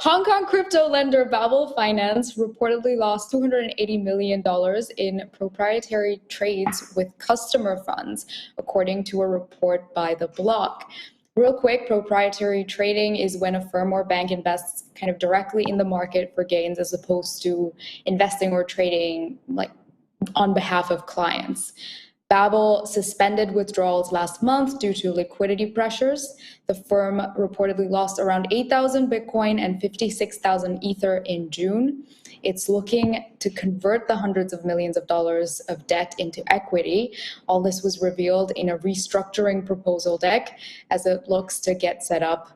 Hong Kong crypto lender Babel Finance reportedly lost $280 million in proprietary trades with customer funds, according to a report by The Block. Real quick, proprietary trading is when a firm or bank invests kind of directly in the market for gains as opposed to investing or trading like on behalf of clients. Babel suspended withdrawals last month due to liquidity pressures. The firm reportedly lost around 8,000 Bitcoin and 56,000 Ether in June. It's looking to convert the hundreds of millions of dollars of debt into equity. All this was revealed in a restructuring proposal deck as it looks to get set up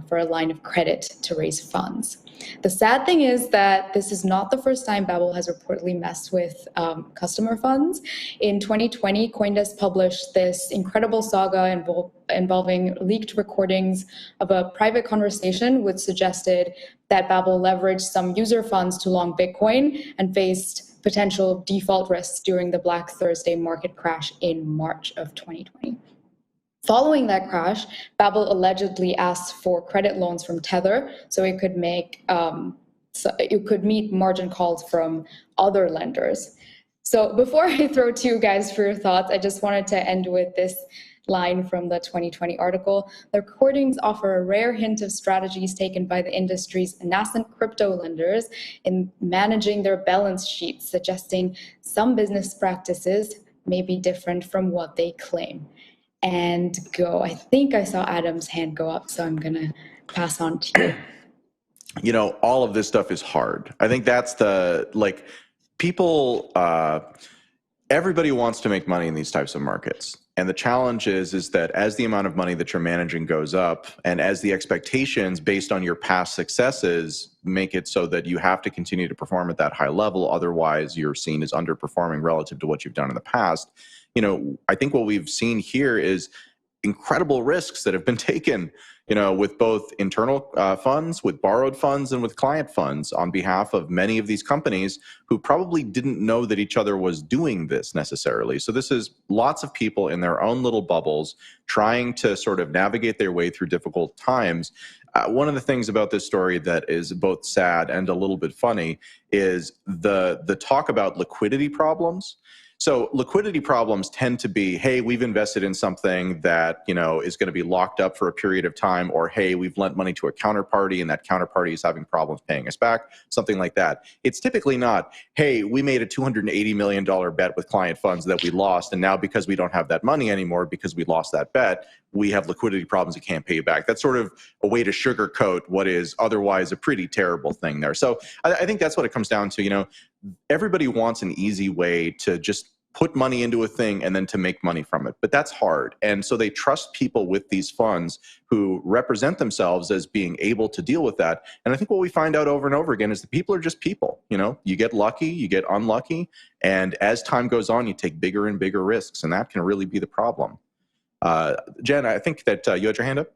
for a line of credit to raise funds. The sad thing is that this is not the first time Babel has reportedly messed with customer funds. In 2020, CoinDesk published this incredible saga involving leaked recordings of a private conversation which suggested that Babel leveraged some user funds to long Bitcoin and faced potential default risks during the Black Thursday market crash in March of 2020. Following that crash, Babel allegedly asked for credit loans from Tether so it could meet margin calls from other lenders. So before I throw to you guys for your thoughts, I just wanted to end with this line from the 2020 article. The recordings offer a rare hint of strategies taken by the industry's nascent crypto lenders in managing their balance sheets, suggesting some business practices may be different from what they claim. And go. I think I saw Adam's hand go up, so I'm going to pass on to you. You know, all of this stuff is hard. I think that's people, everybody wants to make money in these types of markets. And the challenge is that as the amount of money that you're managing goes up, and as the expectations based on your past successes make it so that you have to continue to perform at that high level, otherwise you're seen as underperforming relative to what you've done in the past. You know, I think what we've seen here is incredible risks that have been taken, you know, with both internal funds, with borrowed funds, and with client funds on behalf of many of these companies who probably didn't know that each other was doing this necessarily. So this is lots of people in their own little bubbles trying to sort of navigate their way through difficult times. One of the things about this story that is both sad and a little bit funny is the talk about liquidity problems. So liquidity problems tend to be, hey, we've invested in something that, you know, is going to be locked up for a period of time, or hey, we've lent money to a counterparty and that counterparty is having problems paying us back, something like that. It's typically not, hey, we made a $280 million bet with client funds that we lost, and now because we don't have that money anymore because we lost that bet, we have liquidity problems and can't pay you back. That's sort of a way to sugarcoat what is otherwise a pretty terrible thing there. So I think that's what it comes down to. You know, everybody wants an easy way to just put money into a thing and then to make money from it. But that's hard. And so they trust people with these funds who represent themselves as being able to deal with that. And I think what we find out over and over again is that people are just people. You know, you get lucky, you get unlucky. And as time goes on, you take bigger and bigger risks. And that can really be the problem. Jen, I think that you had your hand up.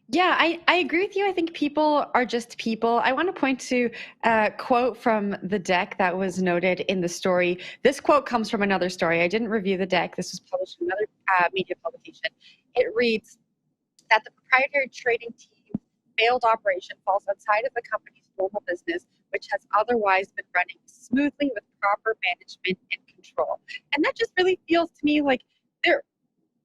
Yeah, I agree with you. I think people are just people. I want to point to a quote from the deck that was noted in the story. This quote comes from another story. I didn't review the deck. This was published in another media publication. It reads that the proprietary trading team's failed operation falls outside of the company's normal business, which has otherwise been running smoothly with proper management and control. And that just really feels to me like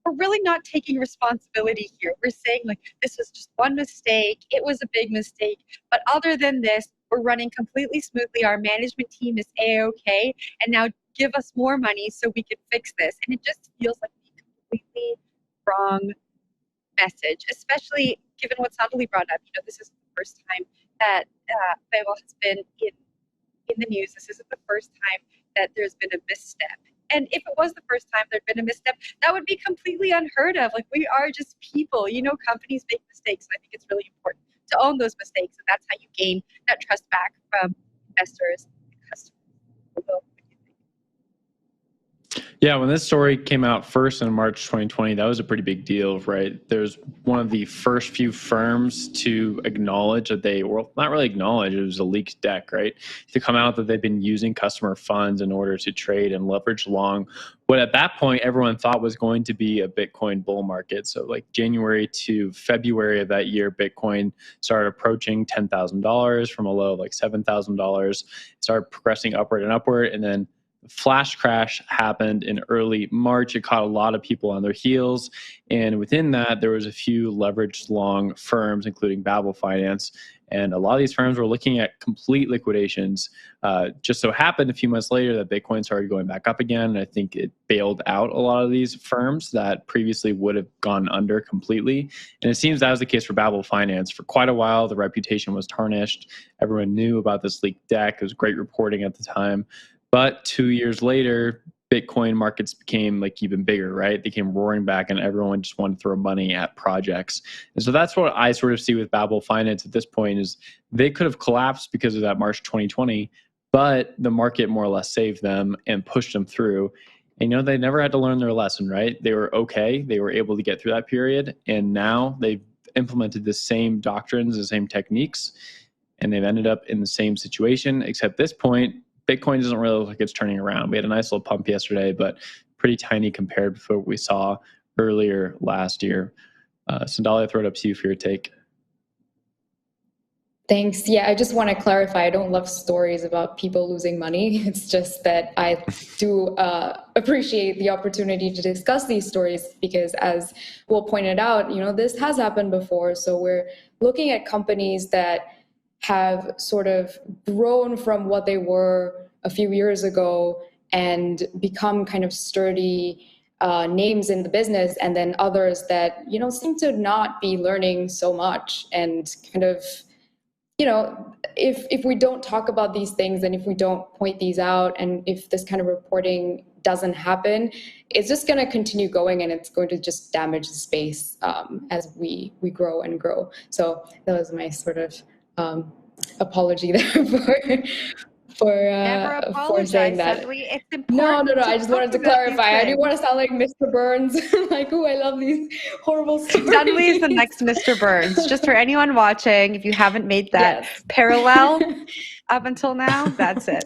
we're really not taking responsibility here. We're saying like, this was just one mistake. It was a big mistake. But other than this, we're running completely smoothly. Our management team is A-okay. And now give us more money so we can fix this. And it just feels like a completely wrong message, especially given what Sandali brought up. You know, this isn't the first time that Babel has been in the news. This isn't the first time that there's been a misstep. And if it was the first time there'd been a misstep, that would be completely unheard of. Like, we are just people. You know, companies make mistakes. And I think it's really important to own those mistakes. And that's how you gain that trust back from investors and customers. Yeah, when this story came out first in March 2020, that was a pretty big deal, right? There's one of the first few firms to acknowledge that not really acknowledge, it was a leaked deck, right? To come out that they've been using customer funds in order to trade and leverage long what at that point everyone thought was going to be a Bitcoin bull market. So like January to February of that year, Bitcoin started approaching $10,000 from a low of like $7,000, started progressing upward and upward, and then flash crash happened in early March. It caught a lot of people on their heels. And within that, there was a few leveraged long firms, including Babel Finance. And a lot of these firms were looking at complete liquidations. Just so happened a few months later that Bitcoin started going back up again. And I think it bailed out a lot of these firms that previously would have gone under completely. And it seems that was the case for Babel Finance. For quite a while, the reputation was tarnished. Everyone knew about this leaked deck. It was great reporting at the time. But 2 years later, Bitcoin markets became like even bigger, right? They came roaring back and everyone just wanted to throw money at projects. And so that's what I sort of see with Babel Finance at this point is they could have collapsed because of that March 2020, but the market more or less saved them and pushed them through. And, they never had to learn their lesson, right? They were okay. They were able to get through that period. And now they've implemented the same doctrines, the same techniques, and they've ended up in the same situation, except this point, Bitcoin doesn't really look like it's turning around. We had a nice little pump yesterday, but pretty tiny compared to what we saw earlier last year. Sandalia, throw it up to you for your take. Thanks. Yeah, I just want to clarify. I don't love stories about people losing money. It's just that I do appreciate the opportunity to discuss these stories because, as Will pointed out, this has happened before. So we're looking at companies that have sort of grown from what they were a few years ago and become kind of sturdy names in the business, and then others that seem to not be learning so much and kind of if we don't talk about these things and if we don't point these out and if this kind of reporting doesn't happen, it's just going to continue going and it's going to just damage the space as we grow and grow. So that was my sort of apology there for saying that. It's important. No. I just wanted to clarify. I didn't want to sound like Mr. Burns, like, oh, I love these horrible stories. Dunley is the next Mr. Burns. Just for anyone watching, if you haven't made that parallel up until now, that's it.